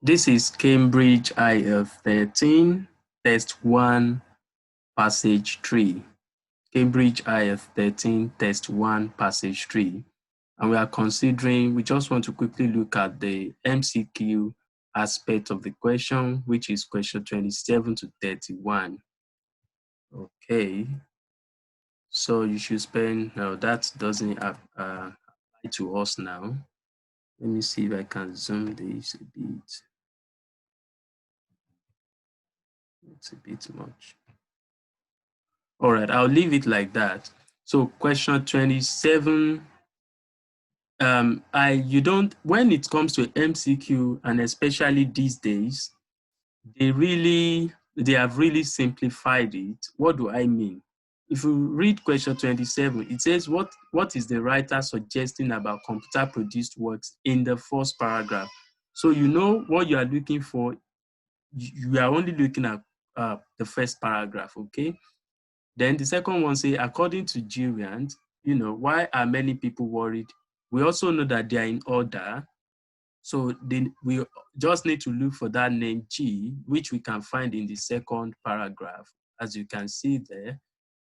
This is Cambridge IELTS 13, Test 1, Passage 3. Cambridge IELTS 13, Test 1, Passage 3. And we just want to quickly look at the MCQ aspect of the question, which is question 27 to 31. Okay. So you should spend, no, that doesn't apply to us now. Let me see if I can zoom this a bit. It's a bit much. All right, I'll leave it like that. So question 27, when it comes to MCQ, and especially these days, they have really simplified it. What do I mean? If you read question 27, it says, what is the writer suggesting about computer-produced works in the first paragraph? So you know what you are looking for. You are only looking at the first paragraph, okay? Then the second one say, according to Geriant, why are many people worried? We also know that they are in order. So we just need to look for that name G, which we can find in the second paragraph, as you can see there.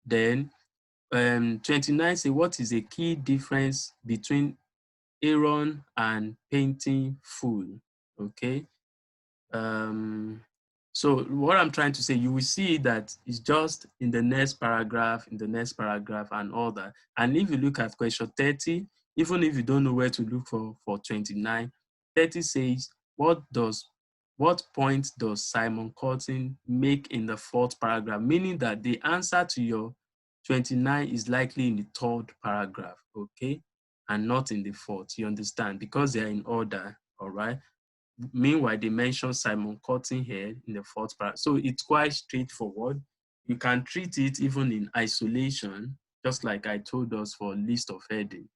Then 29 say, what is a key difference between Aaron and painting full? Okay. So what I'm trying to say, you will see that it's just in the next paragraph, and all that. And if you look at question 30, even if you don't know where to look for 29, 30 says, what point does Simon Cotton make in the fourth paragraph? Meaning that the answer to your 29 is likely in the third paragraph, okay? And not in the fourth, you understand? Because they are in order, all right? Meanwhile, they mention Simon Cotton here in the fourth paragraph. So it's quite straightforward. You can treat it even in isolation, just like I told us for list of heading.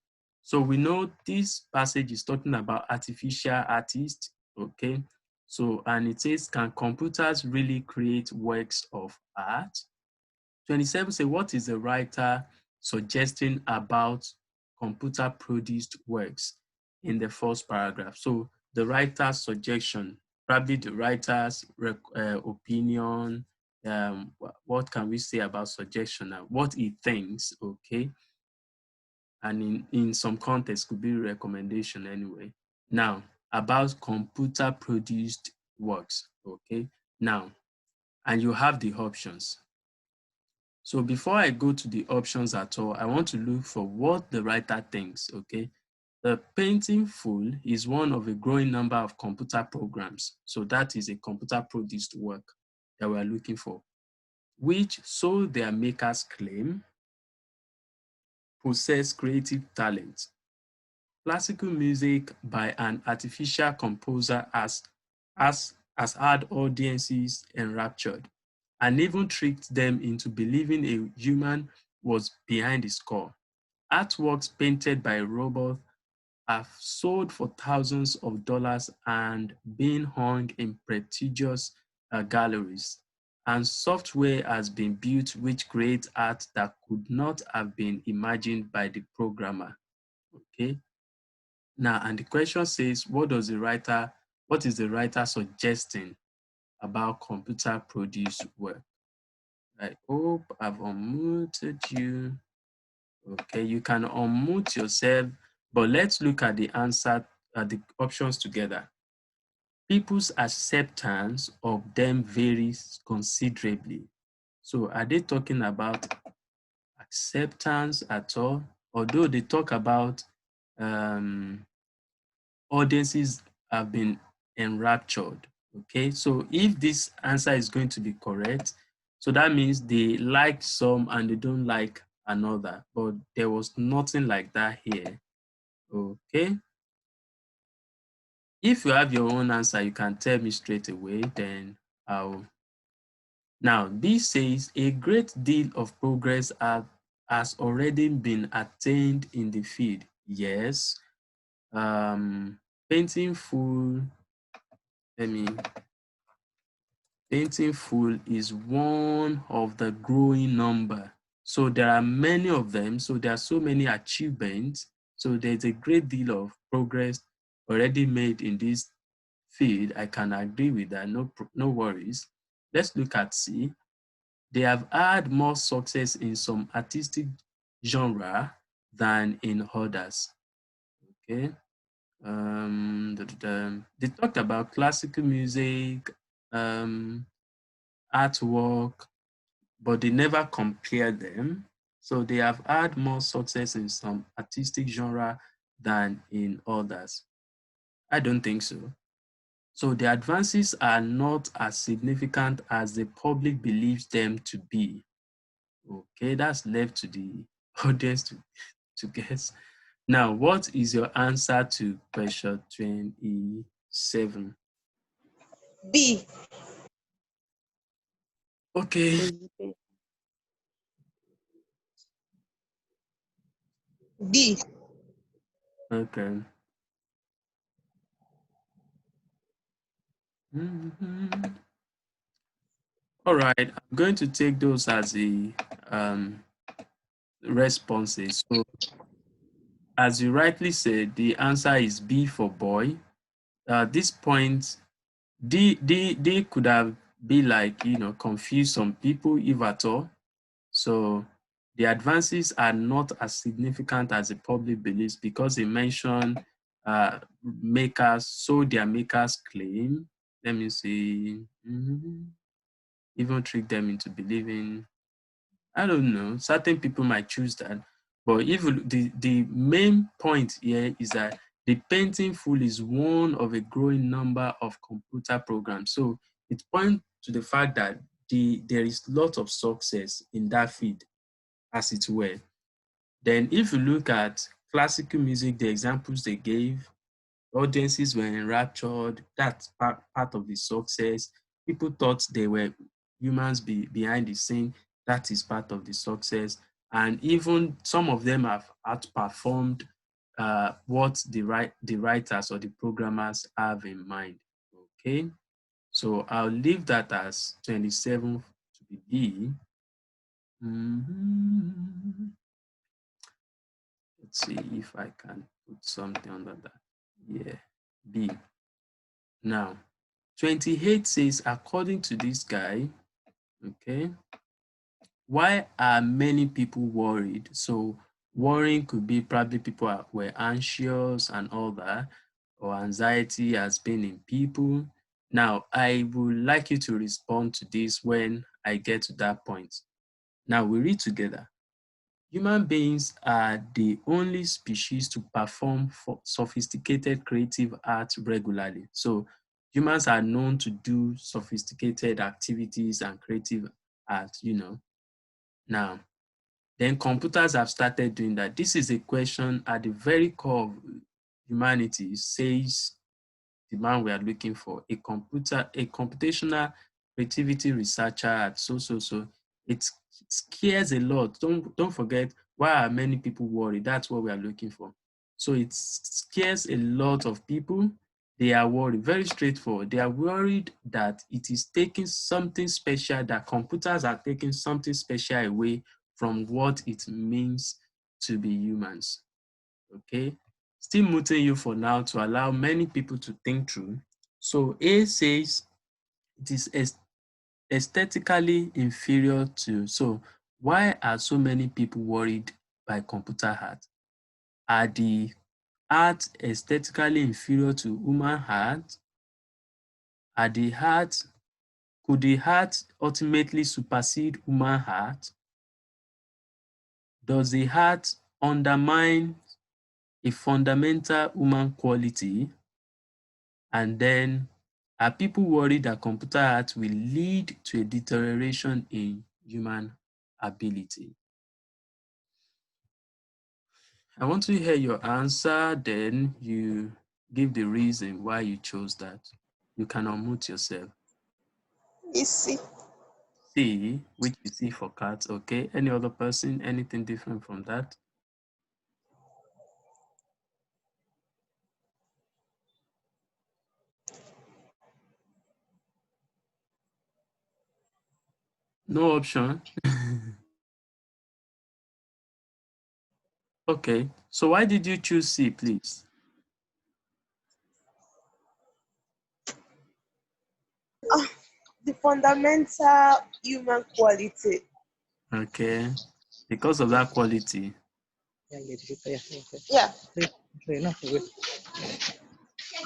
So we know this passage is talking about artificial artists, okay? So, and it says, can computers really create works of art? 27 say, what is the writer suggesting about computer-produced works in the first paragraph? So the writer's suggestion, probably the writer's opinion, what can we say about suggestion now? What he thinks, okay? And in some context could be recommendation anyway. Now, about computer-produced works, okay? Now, and you have the options. So before I go to the options at all, I want to look for what the writer thinks, okay? The painting full is one of a growing number of computer programs. So that is a computer-produced work that we're looking for, which, so their makers claim, possess creative talent. Classical music by an artificial composer has had audiences enraptured, and even tricked them into believing a human was behind the score. Artworks painted by robots have sold for thousands of dollars and been hung in prestigious galleries. And software has been built which creates art that could not have been imagined by the programmer. Okay. Now, and the question says, what is the writer suggesting about computer-produced work? I hope I've unmuted you. Okay, you can unmute yourself, but let's look at the answer, the options together. People's acceptance of them varies considerably. So are they talking about acceptance at all? Although they talk about audiences have been enraptured. Okay, so if this answer is going to be correct, so that means they like some and they don't like another, but there was nothing like that here. Okay, if you have your own answer, you can tell me straight away, then I'll. Now, this says a great deal of progress has already been attained in the field. Yes. Painting full, painting full is one of the growing number. So there are many of them. So there are so many achievements. So there's a great deal of progress already made in this field, I can agree with that, no worries. Let's look at C. They have had more success in some artistic genre than in others. Okay. They talked about classical music, artwork, but they never compared them. So they have had more success in some artistic genre than in others. I don't think so. So the advances are not as significant as the public believes them to be. Okay, that's left to the audience to guess. Now, what is your answer to question 27? B. Okay. B. Okay. Mhm. All right. I'm going to take those as the responses. So, as you rightly said, the answer is B for boy. At this point, D could have been like, confuse some people, if at all. So the advances are not as significant as the public believes because they mention makers, so their makers claim. Let me see. Even trick them into believing. I don't know. Certain people might choose that. But if the main point here is that the painting fool is one of a growing number of computer programs. So it points to the fact that there is a lot of success in that field, as it were. Then if you look at classical music, the examples they gave, audiences were enraptured. That's part of the success. People thought they were humans behind the scene. That is part of the success. And even some of them have outperformed what the writers or the programmers have in mind. Okay, so I'll leave that as 27 to be B. Let's see if I can put something under that. Yeah, B. Now, 28 says, according to this guy, okay, why are many people worried? So worrying could be probably people were anxious and all that, or anxiety has been in people. Now, I would like you to respond to this when I get to that point. Now, we read together. Human beings are the only species to perform sophisticated creative art regularly. So humans are known to do sophisticated activities and creative art. Now, then computers have started doing that. This is a question at the very core of humanity, says the man we are looking for, a computational creativity researcher at so. It scares a lot. Don't forget, why are many people worried? That's what we are looking for. So it scares a lot of people. They are worried, very straightforward. They are worried that it is taking something special, that computers are taking something special away from what it means to be humans. Okay, still muting you for now to allow many people to think through. So A says it is aesthetically inferior to. So why are so many people worried by computer art? Are the art aesthetically inferior to human art? Are the art Could the art ultimately supersede human art? Does the art undermine a fundamental human quality? And then, are people worried that computer art will lead to a deterioration in human ability? I want to hear your answer, then you give the reason why you chose that. You can unmute yourself. C. C, which you see for cats, okay? Any other person, anything different from that? No option? Okay, so why did you choose C, please? fundamental human quality. Okay. Because of that quality. Yeah.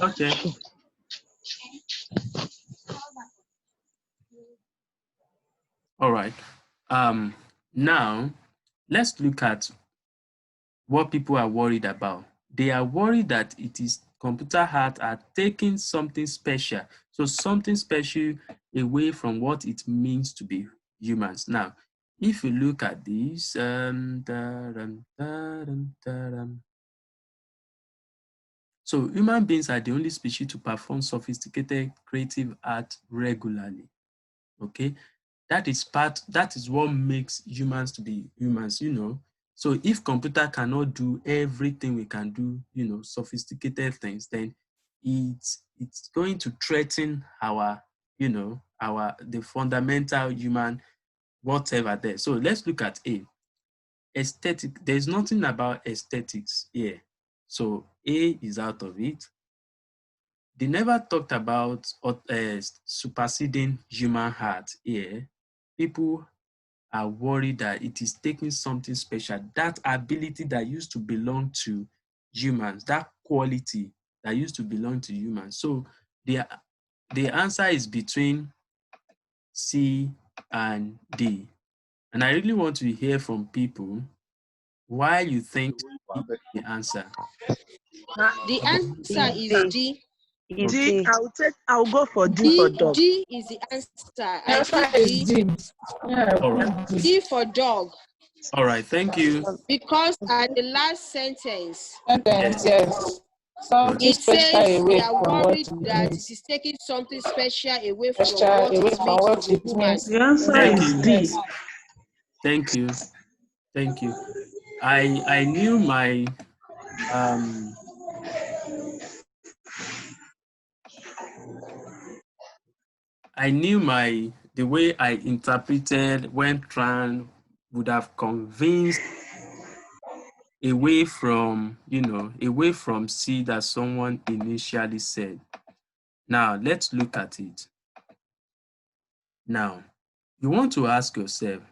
Okay. All right. Now let's look at what people are worried about. They are worried that it is computer art are taking something special. So something special away from what it means to be humans. Now, if you look at this, so human beings are the only species to perform sophisticated creative art regularly. Okay, that is what makes humans to be humans, you know. So if computer cannot do everything we can do, you know, sophisticated things, then it's going to threaten our, you know, the fundamental human whatever there. So let's look at A. Aesthetic. There's nothing about aesthetics here. So A is out of it. They never talked about superseding human heart here. People are worried that it is taking something special, that ability that used to belong to humans, that quality that used to belong to humans. So the answer is between C and D. And I really want to hear from people why you think D is the answer. The answer is D. D. Okay. I'll go for D for dog. D is the answer. I Answer pick is D. D. Yeah, All right. D for dog. All right. Thank you. Because at the last sentence, sentence, yes. Something it special says away they are from what worried it that it means. is taking something special away from Special what away it from means what to be it human. means. The answer Thank is you. D. Thank you. Thank you. I knew my um the way I interpreted when Tran would have convinced away from, you know, away from C that someone initially said. Now let's look at it. Now, you want to ask yourself,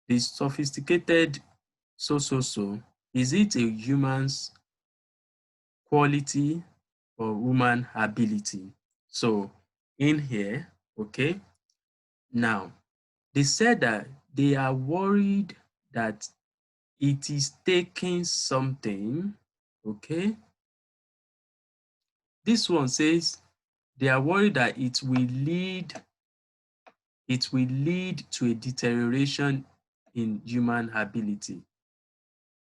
the sophisticated is it a human's quality or human ability? So in here, okay, now they said that they are worried that it is taking something, okay. This one says they are worried that it will lead to a deterioration in human ability.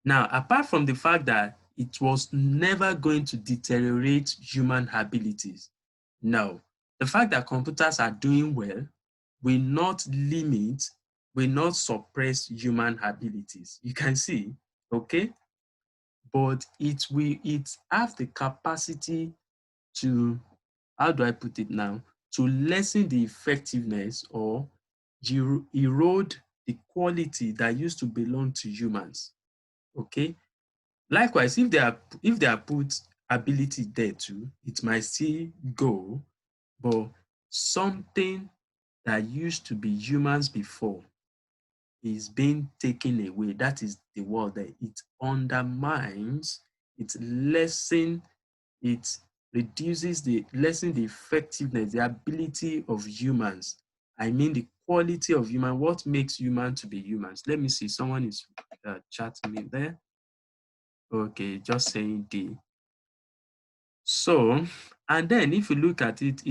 Now, apart from the fact that it was never going to deteriorate human abilities, no, the fact that computers are doing well will not limit, will not suppress human abilities. You can see, okay? But it have the capacity to, how do I put it now, to lessen the effectiveness or erode the quality that used to belong to humans, okay? Likewise, if they are put ability there too, it might still go, but something that used to be humans before is being taken away. That is the word that it undermines, it lessens, it lessen the effectiveness, the ability of humans. I mean the quality of human, what makes human to be humans. Let me see, someone is chatting me there. Okay, just saying D. So, and then if you look at it,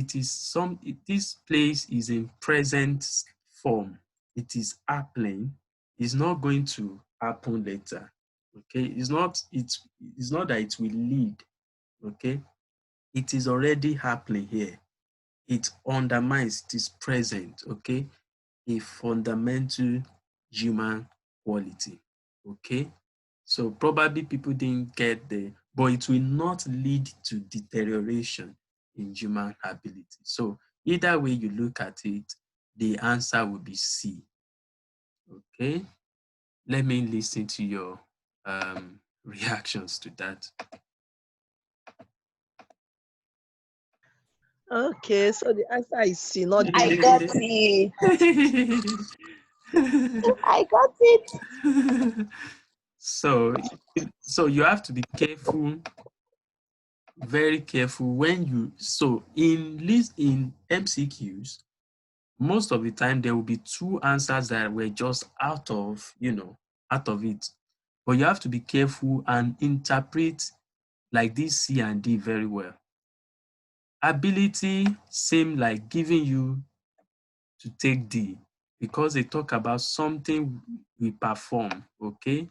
this place is in present form. It is happening. It's not going to happen later. Okay, it's not that it will lead. Okay, it is already happening here. It undermines, it is present. Okay, a fundamental human quality. Okay, so probably people didn't get the, but it will not lead to deterioration in human ability. So either way you look at it, the answer will be C. Okay, let me listen to your reactions to that. Okay, so the answer is C, not I D. got it. I got it. so, so you have to be careful, very careful when you, so in MCQs, most of the time there will be two answers that were just out of, out of it. But you have to be careful and interpret like this C and D very well. Ability seem like giving you to take D because they talk about something we perform, okay?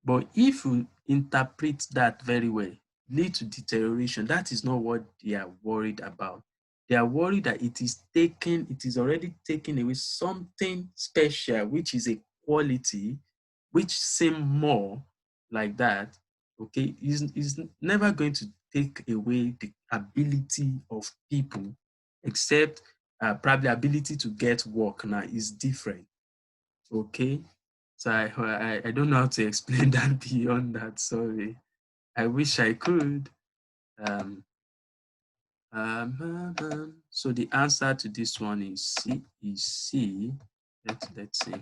But if you interpret that very well, lead to deterioration, that is not what they are worried about. They are worried that it is already taking away something special, which is a quality, which seem more like that, okay, is never going to take away the ability of people, except probably ability to get work now is different, okay? So I don't know how to explain that beyond that, sorry. I wish I could. So the answer to this one is C. Let's see.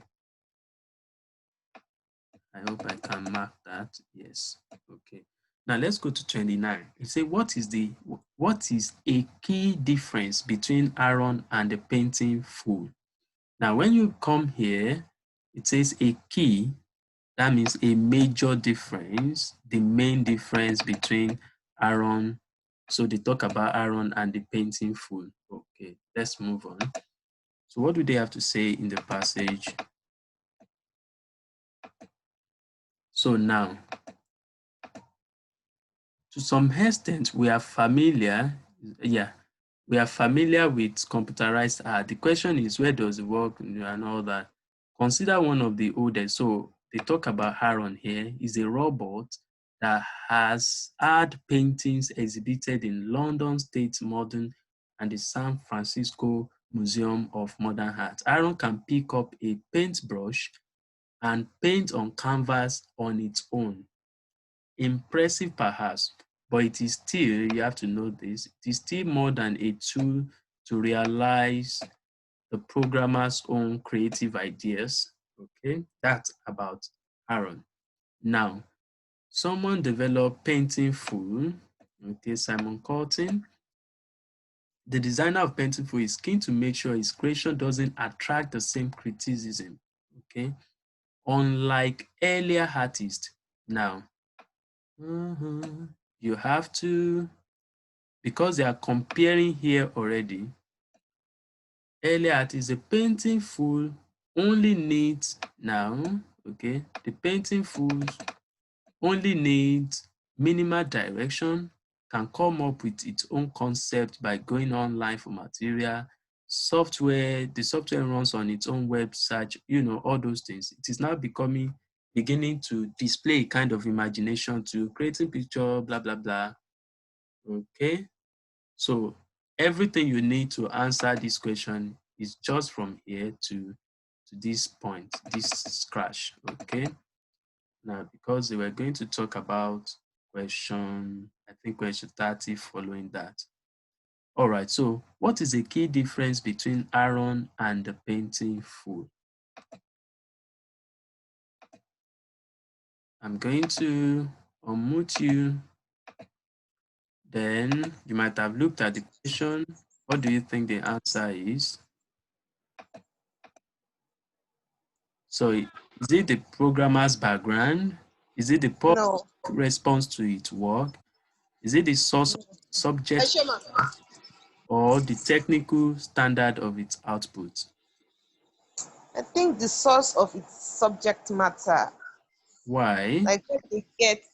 I hope I can mark that. Yes. Okay. Now let's go to 29. It says, what is a key difference between iron and the painting full? Now when you come here, it says a key. That means a major difference, the main difference between iron. So they talk about iron and the painting full. Okay, let's move on. So what do they have to say in the passage? So now, to some extent, we are familiar. Yeah, we are familiar with computerized art. The question is, where does it work and all that? Consider one of the oldest. So they talk about Aaron here. Is a robot that has had paintings exhibited in London State Modern and the San Francisco Museum of Modern Art. Aaron can pick up a paintbrush and paint on canvas on its own. Impressive perhaps, but it is still, you have to know this, it is still more than a tool to realize the programmer's own creative ideas. Okay, that's about Aaron. Now, someone developed Painting Full, okay, Simon Colton. The designer of Painting Full is keen to make sure his creation doesn't attract the same criticism, okay, unlike earlier artists. Now, you have to, because they are comparing here already, earlier artists, the Painting Full only needs now, okay, the Painting Full only needs minimal direction, can come up with its own concept by going online for material, software, the software runs on its own web search, all those things. It is now beginning to display a kind of imagination to creating picture, blah, blah, blah. Okay. So everything you need to answer this question is just from here to this point, this scratch. Okay. Now, because we were going to talk about question 30 following that. All right, so what is the key difference between Aaron and the Painting Full? I'm going to unmute you. Then you might have looked at the question. What do you think the answer is? So is it the programmer's background? Is it the public No. response to its work? Is it the source of subject or the technical standard of its output? I think the source of its subject matter, Why? like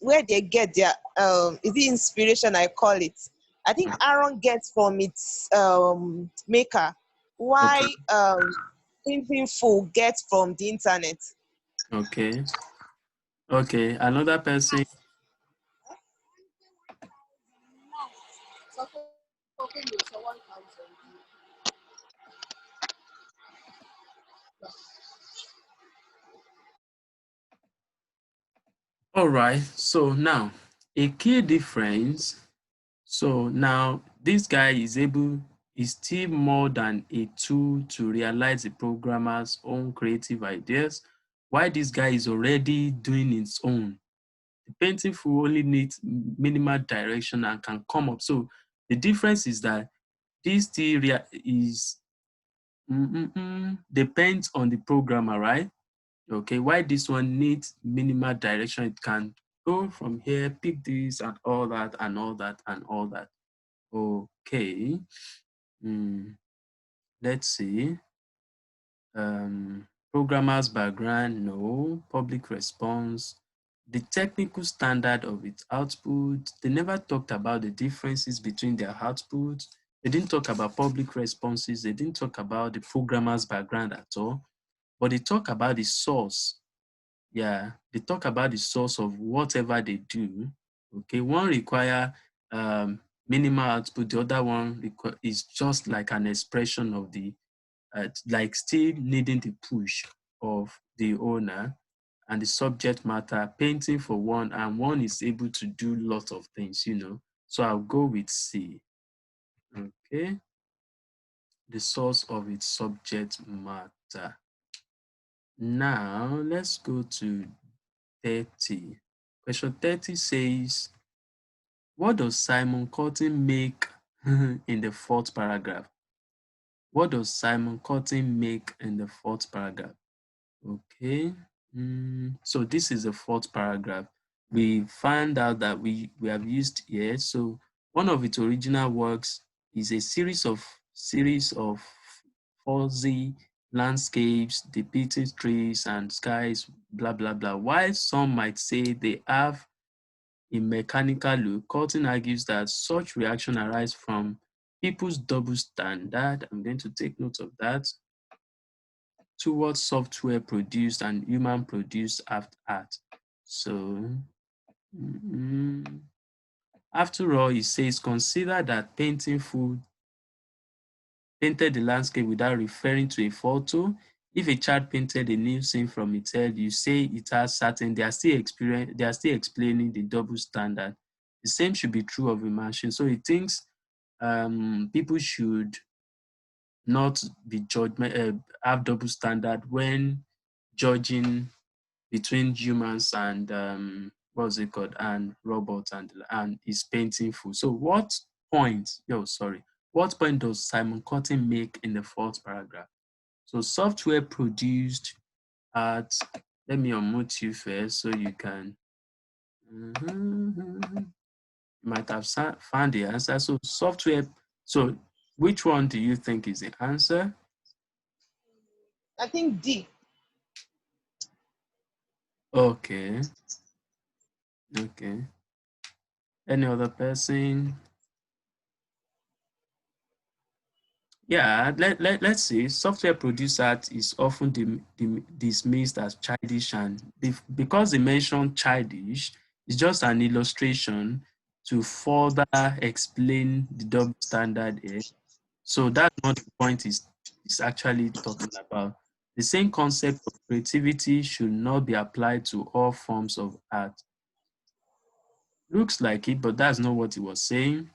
where they get their is it inspiration, I call it. I think Aaron gets from its maker. Why Painting Full gets from the internet. Okay. Okay. Another person. All right. So now a key difference. So now this guy is able is still more than a tool to realize the programmer's own creative ideas, while this guy is already doing its own. The painting tool only needs minimal direction and can come up. So the difference is that this still is depends on the programmer, right? Okay, why this one needs minimal direction, it can go from here, pick this and all that and all that and all that. Okay, let's see. Programmer's background, no. Public response, the technical standard of its output. They never talked about the differences between their outputs. They didn't talk about public responses. They didn't talk about the programmer's background at all. But they talk about the source. Yeah, they talk about the source of whatever they do. Okay, one require minimal output. The other one is just like an expression of the like still needing the push of the owner and the subject matter, painting for one, and one is able to do lots of things, you know. So I'll go with C. Okay, the source of its subject matter. Now let's go to 30. Question 30 says, what does Simon Cotton make in the fourth paragraph? What does Simon Cotton make in the fourth paragraph? Okay, so this is the fourth paragraph. We find out that we have used here. So one of its original works is a series of fuzzy landscapes depicting trees and skies, blah blah blah. While some might say they have a mechanical look, Cotton argues that such reaction arise from people's double standard. I'm going to take note of that, towards software produced and human produced art. So, after all, he says, consider that painted the landscape without referring to a photo. If a child painted a new scene from its head, you say it has certain, they are still explaining the double standard. The same should be true of a machine. So he thinks people should not be have double standard when judging between humans and what's it called, and robots and is painful. So what point? What point does Simon Cotton make in the fourth paragraph? So software produced art. Let me unmute you first so you can. You might have found the answer. So software. So which one do you think is the answer? I think D. Okay. Any other person? Yeah, let's see. Software produced art is often dismissed as childish, and because they mention childish, it's just an illustration to further explain the double standard here. So that's not the point is actually talking about. The same concept of creativity should not be applied to all forms of art. Looks like it, but that's not what he was saying.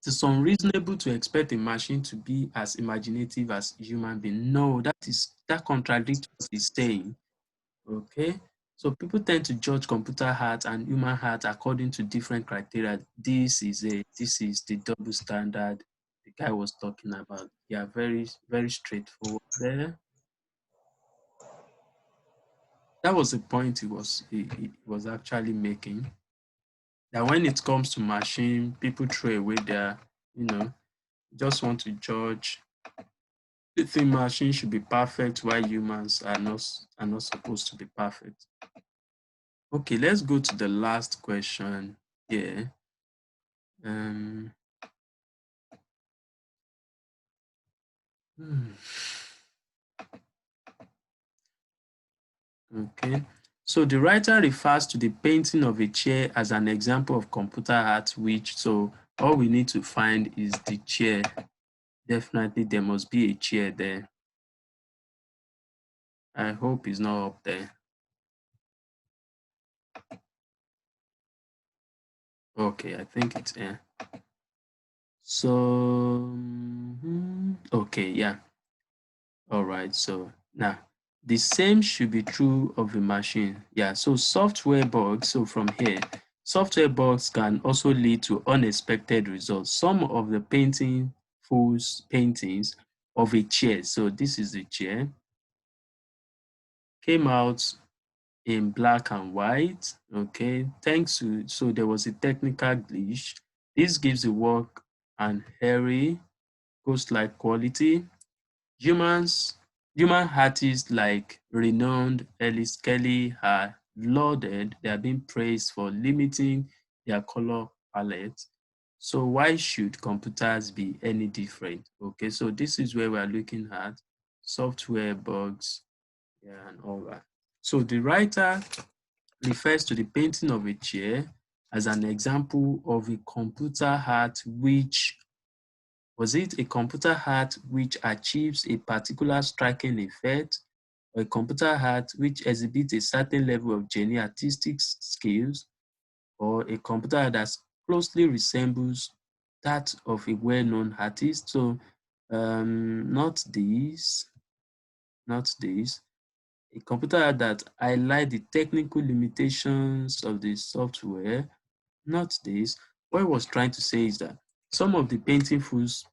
It is unreasonable to expect a machine to be as imaginative as a human being. No, that contradicts what he's saying. Okay, so people tend to judge computer art and human art according to different criteria. This is the double standard the guy was talking about. Yeah, very very straightforward there. That was the point he was actually making. That when it comes to machine, people throw away their, just want to judge. They think machines should be perfect while humans are not supposed to be perfect. Okay, let's go to the last question here. Okay, so the writer refers to the painting of a chair as an example of computer art, so all we need to find is the chair. Definitely there must be a chair there. I hope it's not up there. Okay, I think it's here. So Okay, yeah. All right, so now the same should be true of a machine. Yeah, so software bugs, so from here, software bugs can also lead to unexpected results. Some of the paintings of a chair, so this is the chair, came out in black and white, okay, thanks to, so there was a technical glitch. This gives the work an airy, ghost-like quality. Human artists like renowned Ellis Kelly are lauded, they are being praised for limiting their color palette. So why should computers be any different? Okay, so this is where we are looking at software bugs, yeah, and all that. So the writer refers to the painting of a chair as an example of a computer art which was it a computer art which achieves a particular striking effect, or a computer art which exhibits a certain level of genuine artistic skills, or a computer art that closely resembles that of a well-known artist? So, not these, not these. A computer art that highlight the technical limitations of the software, not this. What I was trying to say is that some of the painting fools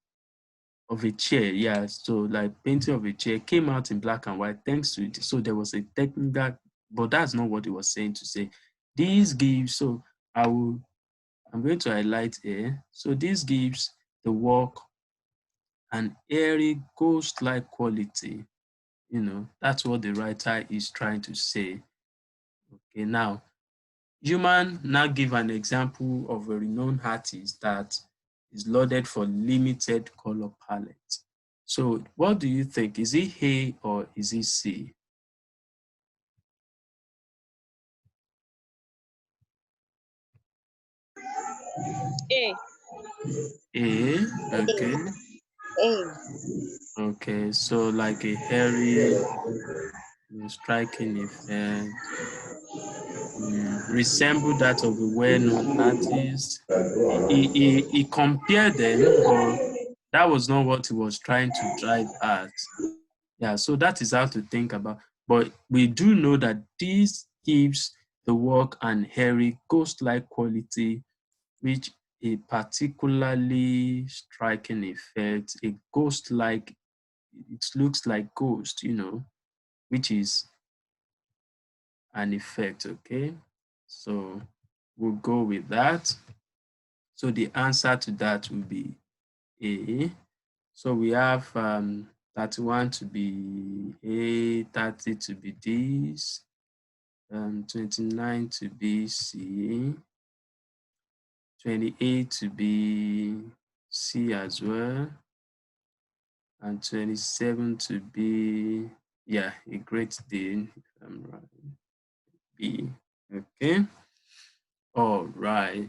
of a chair, yeah, so like painting of a chair came out in black and white thanks to it. So there was a technical, but that's not what it was saying to say. This gives, so I'm going to highlight here. So this gives the work an airy ghost-like quality. You know, that's what the writer is trying to say. Okay, now Human now give an example of a renowned artist that is lauded for limited color palette. So what do you think? Is it A or is it C? A. A, okay. A. Okay, so like a hairy, striking effect, resemble that of a well-known artist. He compared them, but that was not what he was trying to drive at. Yeah, so that is how to think about. But we do know that this gives the work an hairy ghost-like quality, which a particularly striking effect, a ghost-like, it looks like ghost, you know, which is an effect, okay? So we'll go with that. So the answer to that will be A. So we have 31 to be A, 30 to be this, 29 to be C, 28 to be C as well, and 27 to be, yeah, a great day, if I'm right, B. Okay, all right.